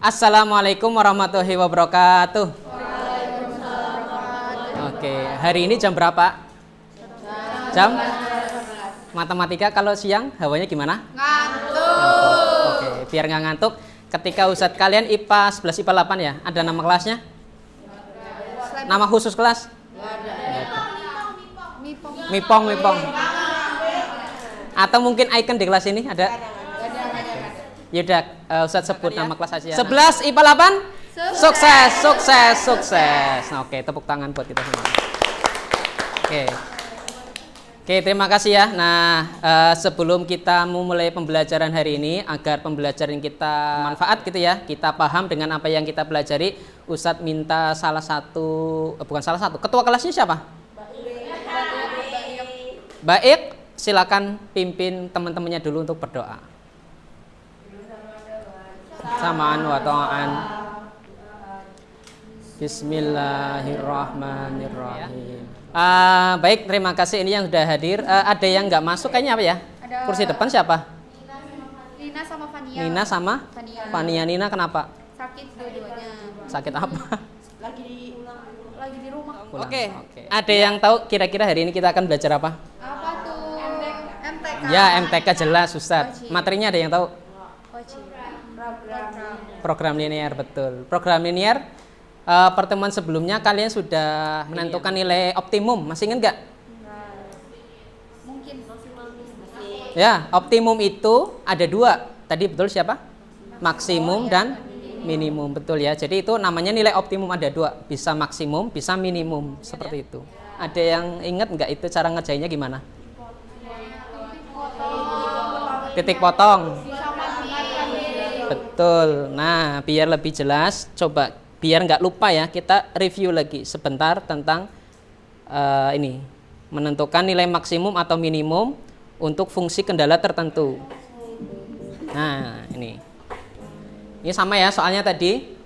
Assalamualaikum warahmatullahi wabarakatuh. Oke, hari ini jam berapa? Jam? Matematika kalau siang hawanya gimana? Ngantuk. Oke, biar nggak ngantuk. Ketika Ustadz kalian IPA 11 IPA 8 ya, ada nama kelasnya? Nama khusus kelas? Mipong. Atau mungkin icon di kelas ini ada? Yaudah, Ustadz sebut nama kelas aja. 11 IPA 8? Sukses. Nah, oke, tepuk tangan buat kita semua. Oke, terima kasih ya. Nah, sebelum kita memulai pembelajaran hari ini, agar pembelajaran kita manfaat gitu ya, kita paham dengan apa yang kita pelajari, Ustadz minta ketua kelasnya siapa? Baik, silakan pimpin teman-temannya dulu untuk berdoa. Samaan wa ta'an. Bismillahirrahmanirrahim. Baik, terima kasih ini yang sudah hadir. Ada yang nggak masuk kayaknya apa ya? Ada kursi depan siapa? Nina sama Fania. Nina sama Fania. Nina kenapa? Sakit dua-duanya. Sakit apa? Lagi di rumah. Oke. Ada yang tahu kira-kira hari ini kita akan belajar apa? Apa tuh? MTK. Ya, MTK jelas, Ustadz. Materinya ada yang tahu? Program linear, betul. Program linear, pertemuan sebelumnya kalian sudah menentukan nilai optimum, masih ingat nggak? Mungkin maksimal. Ya, optimum itu ada dua. Tadi betul siapa? Maksimum dan minimum, betul ya. Jadi itu namanya nilai optimum ada dua, bisa maksimum, bisa minimum, seperti itu. Ada yang ingat nggak itu cara ngerjainnya gimana? Titik potong. Betul. Nah, biar lebih jelas, coba biar nggak lupa ya, kita review lagi sebentar tentang ini, menentukan nilai maksimum atau minimum untuk fungsi kendala tertentu. Nah, ini sama ya soalnya tadi.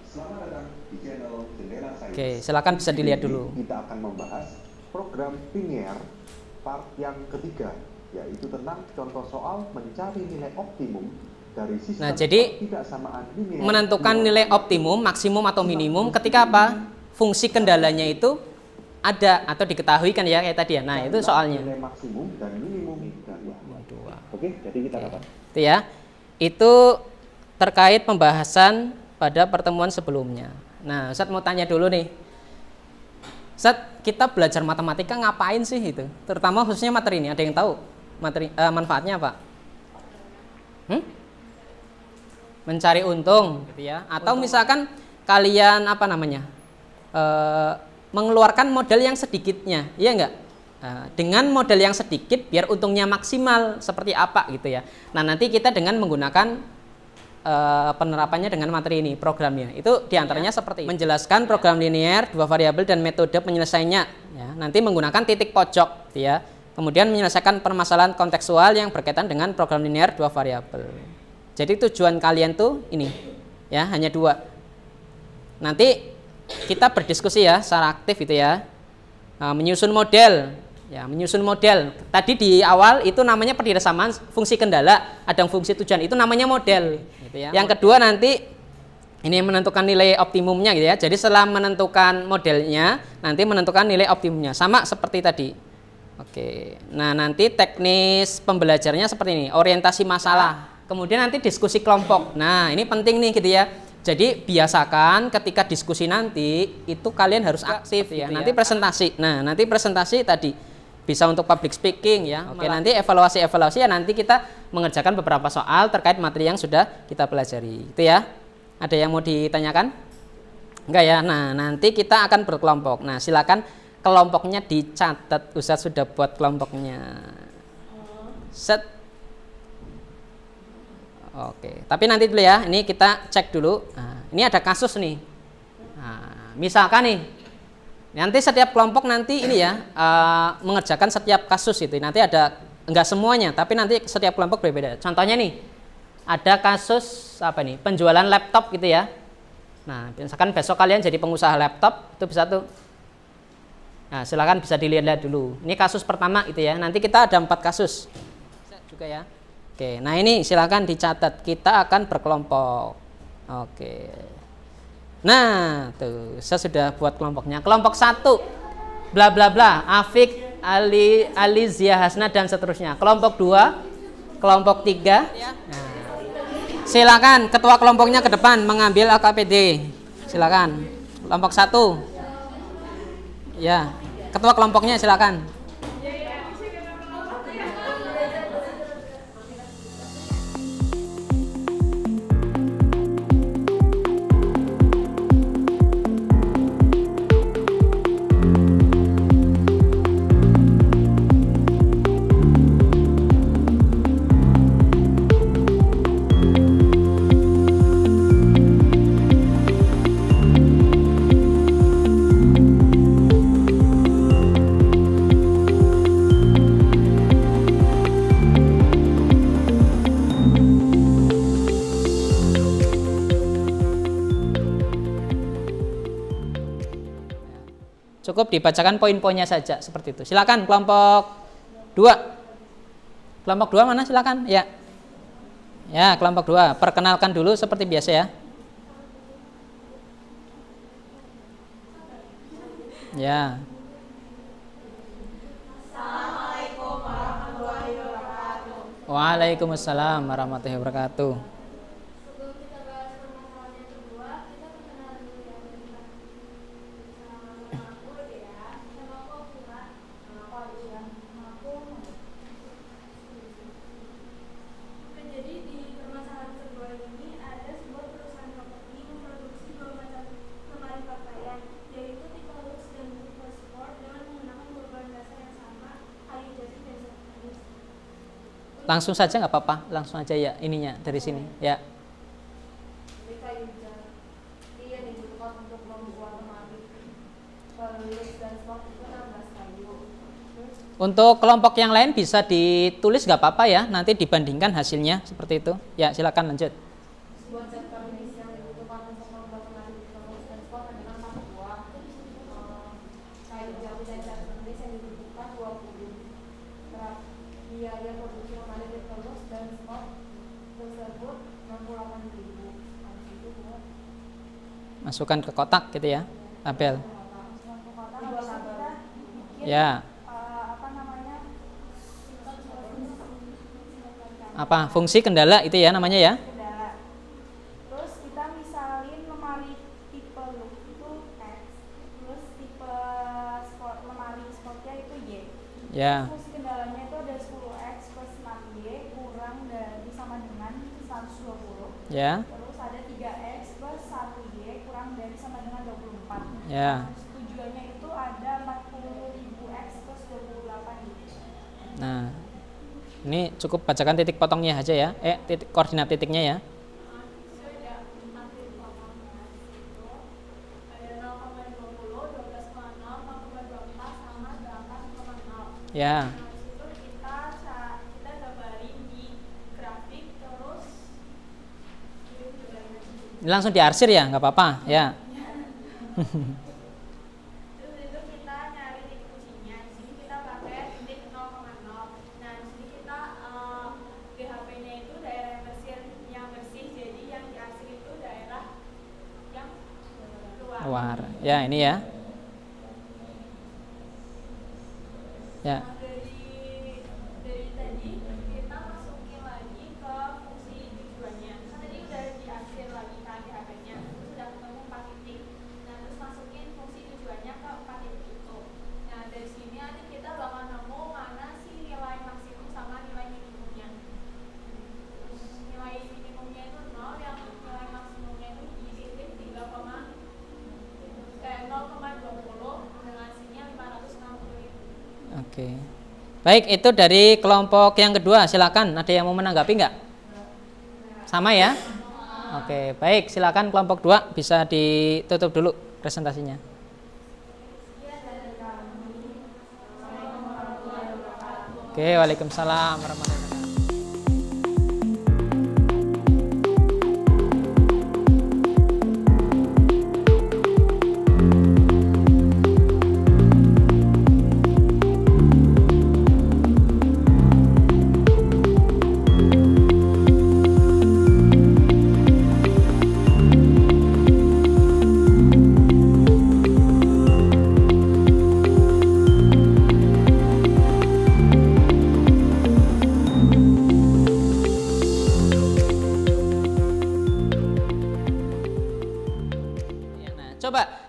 Oke, silakan bisa dilihat dulu. Kita akan membahas program linear part yang ketiga, yaitu tentang contoh soal mencari nilai optimum dari sistem. Nah, jadi menentukan nilai optimum, maksimum atau minimum ketika apa? Fungsi kendalanya itu ada atau diketahui kan ya kayak tadi ya. Nah, itu soalnya. Nilai maksimum dan minimum dan Oke, jadi kita dapat. Itu ya. Itu terkait pembahasan pada pertemuan sebelumnya. Nah, Ustadz mau tanya dulu nih. Ustadz, kita belajar matematika ngapain sih itu? Terutama khususnya materi ini, ada yang tahu manfaatnya apa? Mencari untung gitu ya, atau misalkan kalian mengeluarkan modal yang sedikitnya, iya enggak? Dengan modal yang sedikit biar untungnya maksimal seperti apa gitu ya. Nah, nanti kita dengan menggunakan penerapannya dengan materi ini, programnya itu diantaranya seperti menjelaskan program linear, dua variabel dan metode penyelesaiannya ya. Nanti menggunakan titik pojok gitu ya. Kemudian menyelesaikan permasalahan kontekstual yang berkaitan dengan program linear dua variabel. Jadi tujuan kalian tuh ini ya, hanya dua. Nanti kita berdiskusi ya secara aktif gitu ya. Menyusun model. Ya, menyusun model. Tadi di awal itu namanya persamaan fungsi kendala, ada fungsi tujuan, itu namanya model gitu ya. Yang kedua nanti ini menentukan nilai optimumnya gitu ya. Jadi setelah menentukan modelnya, nanti menentukan nilai optimumnya. Sama seperti tadi. Oke. Nah, nanti teknis pembelajarannya seperti ini, orientasi masalah. Kemudian nanti diskusi kelompok. Nah, ini penting nih gitu ya. Jadi biasakan ketika diskusi nanti itu kalian harus aktif ya. Nanti presentasi. Nah, nanti presentasi tadi bisa untuk public speaking ya. Oke, nanti evaluasi ya, nanti kita mengerjakan beberapa soal terkait materi yang sudah kita pelajari. Itu ya. Ada yang mau ditanyakan? Enggak ya. Nah, nanti kita akan berkelompok. Nah, silakan kelompoknya dicatat. Ustadz sudah buat kelompoknya. Set. Oke, tapi nanti dulu ya, ini kita cek dulu. Nah, ini ada kasus nih. Nah, misalkan nih, nanti setiap kelompok nanti ini ya mengerjakan setiap kasus itu. Nanti ada, enggak semuanya, tapi nanti setiap kelompok berbeda. Contohnya nih, ada kasus apa nih? Penjualan laptop gitu ya. Nah, misalkan besok kalian jadi pengusaha laptop, itu bisa tuh. Nah, silakan bisa dilihat dulu. Ini kasus pertama gitu ya. Nanti kita ada 4 kasus. Bisa juga ya. Oke, nah ini silakan dicatat. Kita akan berkelompok. Oke. Nah, tuh saya sudah buat kelompoknya. Kelompok 1 bla bla bla, Afik, Ali, Zia, Hasna dan seterusnya. Kelompok 2, kelompok 3. Nah, silakan ketua kelompoknya ke depan mengambil AKPD. Silakan. Kelompok 1. Ya, ketua kelompoknya silakan. Cukup dibacakan poin-poinnya saja seperti itu. Silakan kelompok 2. Kelompok 2 mana silakan? Ya. Ya, kelompok 2. Perkenalkan dulu seperti biasa ya. Ya. Assalamualaikum warahmatullahi wabarakatuh. Waalaikumsalam warahmatullahi wabarakatuh. Langsung saja nggak apa-apa, langsung aja ya ininya dari sini ya. Untuk kelompok yang lain bisa ditulis nggak apa-apa ya, nanti dibandingkan hasilnya seperti itu. Ya silakan lanjut. Masukkan ke kotak gitu ya, tabel. Ya. Apa? Fungsi kendala itu ya namanya ya? Kendala. Terus kita misalin lemari tipe look itu X, terus tipe sport, lemari sportnya itu Y. Ya. Fungsi kendalanya itu ada 10X plus 6Y kurang dari sama dengan 120. Ya. Terus ada 3X plus 1Y kurang dari sama dengan 24. Ya. Tujuannya itu ada 40.000X plus 28Y. Nah, ini cukup bacakan titik potongnya aja ya. Titik koordinat titiknya ya. Ya. Ini langsung diarsir ya, nggak apa-apa ya. Terus itu kita nyari titik kuncinya. Di sini kita pakai titik 0,0. Nah, di sini kita GHP-nya itu daerah yang bersih, jadi yang diarsir itu daerah yang luar. Ya, ini ya. Ya. Nah, dari tadi kita masukin lagi ke fungsi tujuannya. Kan tadi udah diarsir lagi kan GHP-nya. Terus sudah ketemu 4 titik. Nah, terus masukin fungsi tujuannya ke 4 titik itu. Nah, dari sini nanti kita bakal nemu mana sih nilai maksimum sama nilai minimumnya. Terus nilai minimumnya itu 0, yang nilai maksimumnya itu di titik 0,20 dengan hasilnya 560.000. Oke. Baik, itu dari kelompok yang kedua. Silakan, ada yang mau menanggapi nggak? Sama ya? Oke, baik. Silakan kelompok 2 bisa ditutup dulu presentasinya. Oke, waalaikumsalam warahmatullahi wabarakatuh.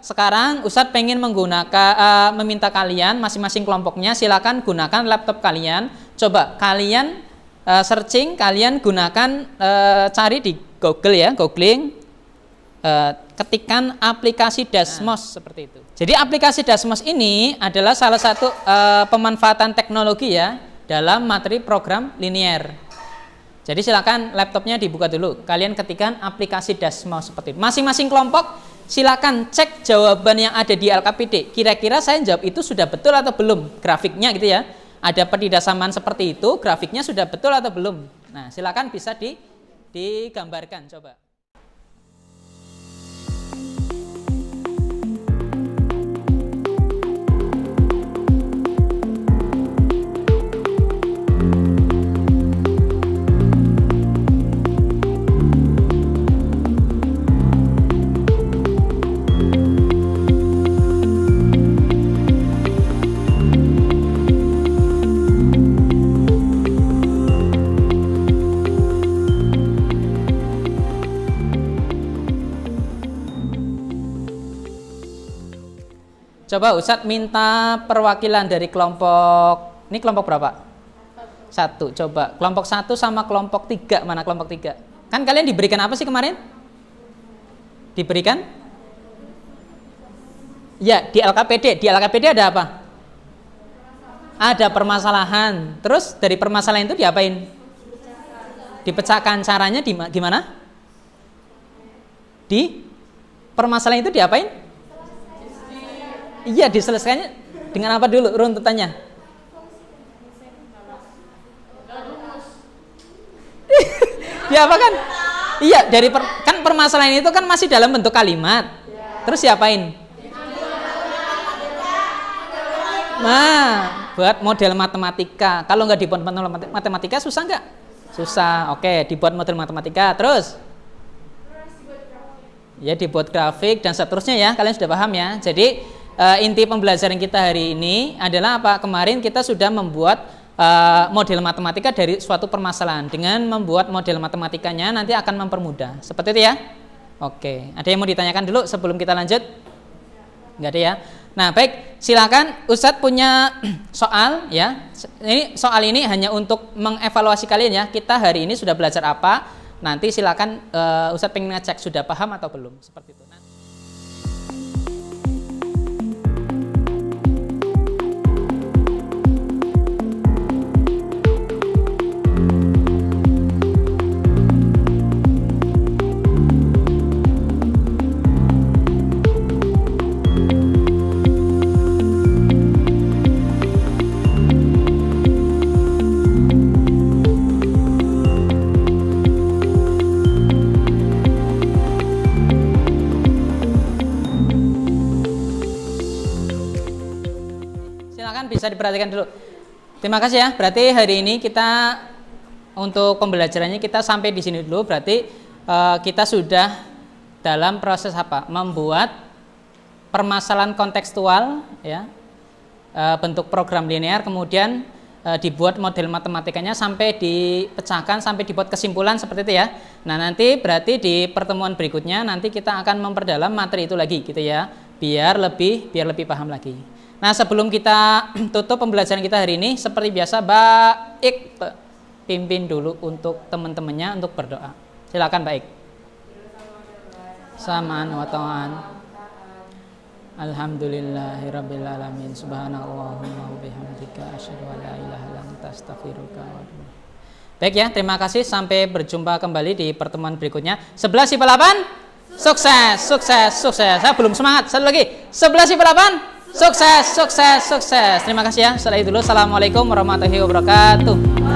sekarang Ustadz pengen menggunakan meminta kalian masing-masing kelompoknya silakan gunakan laptop kalian. Coba kalian searching, kalian gunakan cari di Google ya, googling, ketikkan aplikasi Dasmos seperti itu. Jadi aplikasi Dasmos ini adalah salah satu pemanfaatan teknologi ya dalam materi program linear. Jadi silakan laptopnya dibuka dulu. Kalian ketikkan aplikasi Dasmos seperti itu. Masing-masing kelompok silakan cek jawaban yang ada di LKPD. Kira-kira saya jawab itu sudah betul atau belum? Grafiknya gitu ya. Ada pertidasamaan seperti itu, grafiknya sudah betul atau belum? Nah, silakan bisa digambarkan coba. Coba Ustadz minta perwakilan dari kelompok, ini kelompok berapa? 1, coba kelompok 1 sama kelompok 3, mana kelompok 3? Kan kalian diberikan apa sih kemarin? Diberikan? Ya, di LKPD ada apa? Ada permasalahan. Terus dari permasalahan itu diapain? Dipecahkan. Caranya gimana? Di permasalahan itu diapain? Iya, diselesaikannya dengan apa dulu runtutannya? Ya apa kan? Iya, kan permasalahan itu kan masih dalam bentuk kalimat. Terus diapain? Nah, buat model matematika. Kalau nggak dibuat model matematika susah nggak? Susah. Oke, dibuat model matematika. Terus? Ya, dibuat grafik dan seterusnya ya. Kalian sudah paham ya. Jadi inti pembelajaran kita hari ini adalah apa? Kemarin kita sudah membuat model matematika dari suatu permasalahan. Dengan membuat model matematikanya nanti akan mempermudah. Seperti itu ya? Oke. Ada yang mau ditanyakan dulu sebelum kita lanjut? Enggak ada ya? Nah, baik. Silakan Ustadz punya soal ya. Ini soal ini hanya untuk mengevaluasi kalian ya. Kita hari ini sudah belajar apa? Nanti silakan Ustadz pengen ngecek sudah paham atau belum. Seperti itu. Bisa diperhatikan dulu. Terima kasih ya. Berarti hari ini kita untuk pembelajarannya kita sampai di sini dulu. Berarti kita sudah dalam proses apa? Membuat permasalahan kontekstual ya. Bentuk program linear, kemudian dibuat model matematikanya sampai dipecahkan sampai dibuat kesimpulan seperti itu ya. Nah, nanti berarti di pertemuan berikutnya nanti kita akan memperdalam materi itu lagi gitu ya. Biar lebih paham lagi. Nah, sebelum kita tutup pembelajaran kita hari ini, seperti biasa, Baik pimpin dulu untuk teman-temannya untuk berdoa. Silakan Baik. Samaan wa ta'an. Alhamdulillahirabbil alamin. Subhanallahumma wa bihamdika asyhadu an la ilaha illa anta astaghfiruka wa atubu ilaik. Baik ya, terima kasih. Sampai berjumpa kembali di pertemuan berikutnya. 11 IPA 8. Sukses, sukses, sukses. Saya belum semangat. Satu lagi. 11 IPA 8. Sukses, sukses, sukses. Terima kasih ya. Setelah itu dulu. Assalamualaikum warahmatullahi wabarakatuh.